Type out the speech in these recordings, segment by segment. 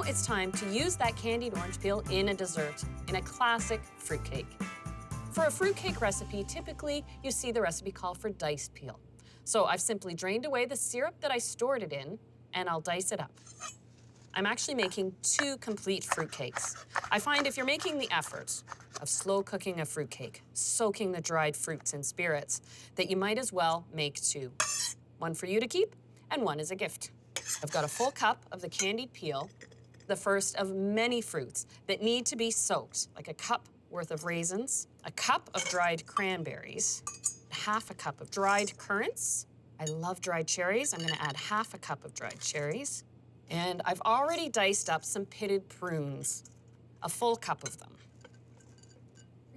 it's time to use that candied orange peel in a dessert, in a classic fruitcake. For a fruitcake recipe, typically you see the recipe call for diced peel. So I've simply drained away the syrup that I stored it in, and I'll dice it up. I'm actually making 2 complete fruitcakes. I find if you're making the effort of slow cooking a fruitcake, soaking the dried fruits in spirits, that you might as well make 2. One for you to keep, and one as a gift. I've got a full cup of the candied peel, the first of many fruits that need to be soaked, like a cup worth of raisins, a cup of dried cranberries, half a cup of dried currants. I love dried cherries. I'm gonna add half a cup of dried cherries. And I've already diced up some pitted prunes, a full cup of them.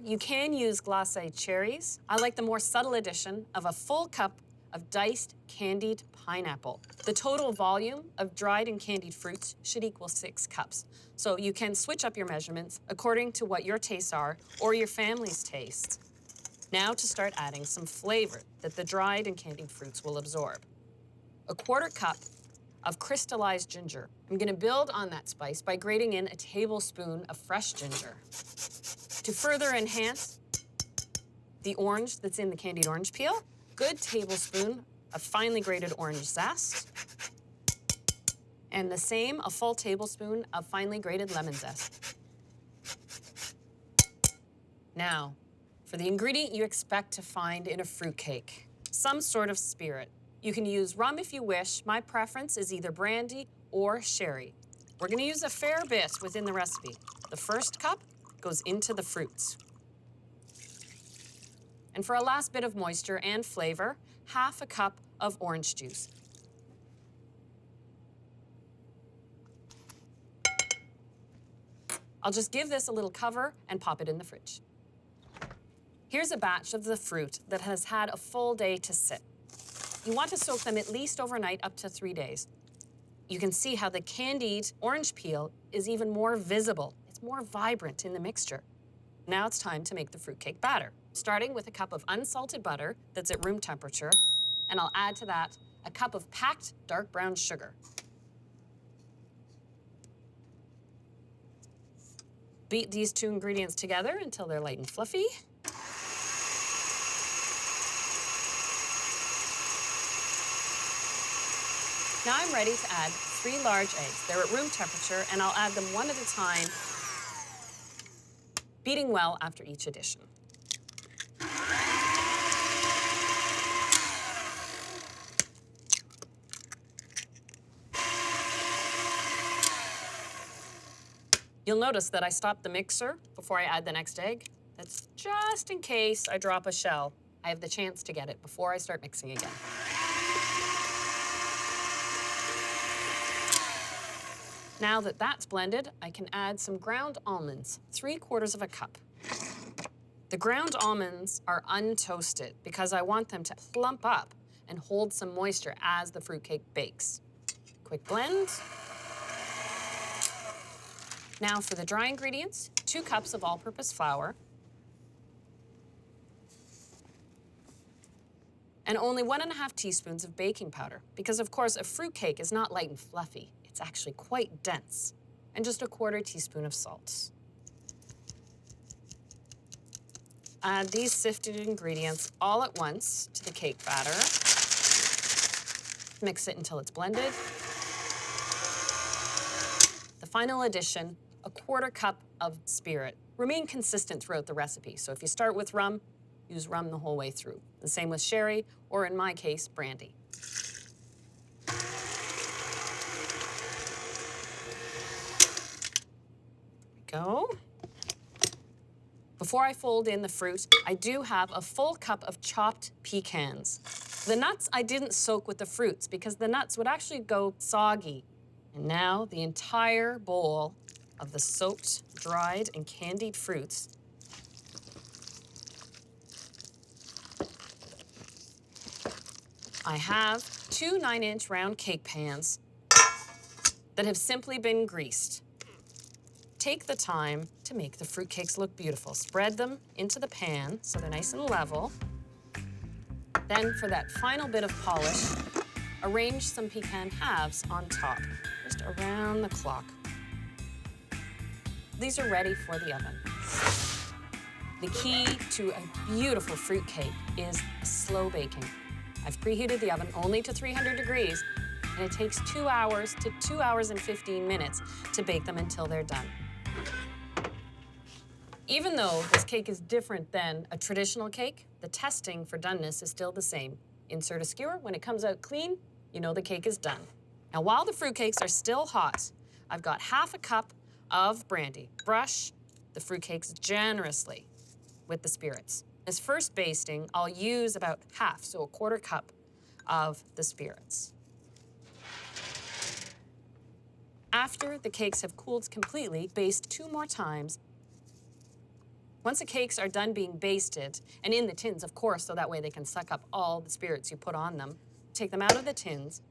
You can use glacé cherries. I like the more subtle addition of a full cup of diced candied pineapple. The total volume of dried and candied fruits should equal 6 cups. So you can switch up your measurements according to what your tastes are or your family's tastes. Now to start adding some flavor that the dried and candied fruits will absorb. A 1/4 cup of crystallized ginger. I'm gonna build on that spice by grating in a tablespoon of fresh ginger. To further enhance the orange that's in the candied orange peel, good tablespoon of finely grated orange zest, and the same, a full tablespoon of finely grated lemon zest. Now, for the ingredient you expect to find in a fruitcake, some sort of spirit. You can use rum if you wish. My preference is either brandy or sherry. We're gonna use a fair bit within the recipe. The first cup goes into the fruits. And for a last bit of moisture and flavor, half a cup of orange juice. I'll just give this a little cover and pop it in the fridge. Here's a batch of the fruit that has had a full day to sit. You want to soak them at least overnight, up to 3 days. You can see how the candied orange peel is even more visible. It's more vibrant in the mixture. Now it's time to make the fruitcake batter. Starting with a cup of unsalted butter that's at room temperature, and I'll add to that a cup of packed dark brown sugar. Beat these 2 ingredients together until they're light and fluffy. Now I'm ready to add 3 large eggs. They're at room temperature, and I'll add them one at a time, beating well after each addition. You'll notice that I stopped the mixer before I add the next egg. That's just in case I drop a shell. I have the chance to get it before I start mixing again. Now that that's blended, I can add some ground almonds, 3/4 of a cup. The ground almonds are untoasted because I want them to plump up and hold some moisture as the fruitcake bakes. Quick blend. Now for the dry ingredients, 2 cups of all-purpose flour, and only 1½ teaspoons of baking powder, because of course a fruitcake is not light and fluffy. It's actually quite dense, and just a 1/4 teaspoon of salt. Add these sifted ingredients all at once to the cake batter. Mix it until it's blended. The final addition, a 1/4 cup of spirit. Remain consistent throughout the recipe, so if you start with rum, use rum the whole way through. The same with sherry, or in my case, brandy. Go. Before I fold in the fruit, I do have a full cup of chopped pecans. The nuts I didn't soak with the fruits because the nuts would actually go soggy. And now the entire bowl of the soaked, dried, and candied fruits I have 2 9-inch round cake pans that have simply been greased. Take the time to make the fruitcakes look beautiful. Spread them into the pan so they're nice and level. Then for that final bit of polish, arrange some pecan halves on top, just around the clock. these are ready for the oven. The key to a beautiful fruitcake is slow baking. I've preheated the oven only to 300 degrees, and it takes 2 hours to 2 hours and 15 minutes to bake them until they're done. Even though this cake is different than a traditional cake, the testing for doneness is still the same. Insert a skewer. When it comes out clean, you know the cake is done. Now, while the fruitcakes are still hot, I've got ½ a cup of brandy. Brush the fruitcakes generously with the spirits. This first basting, I'll use about half, so a ¼ cup of the spirits. After the cakes have cooled completely, baste 2 more times. Once the cakes are done being basted, and in the tins, of course, so that way they can suck up all the spirits you put on them, take them out of the tins.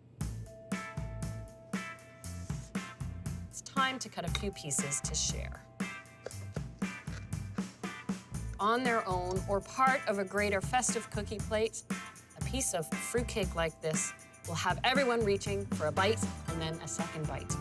It's time to cut a few pieces to share. On their own, or part of a greater festive cookie plate, a piece of fruitcake like this will have everyone reaching for a bite and then a second bite.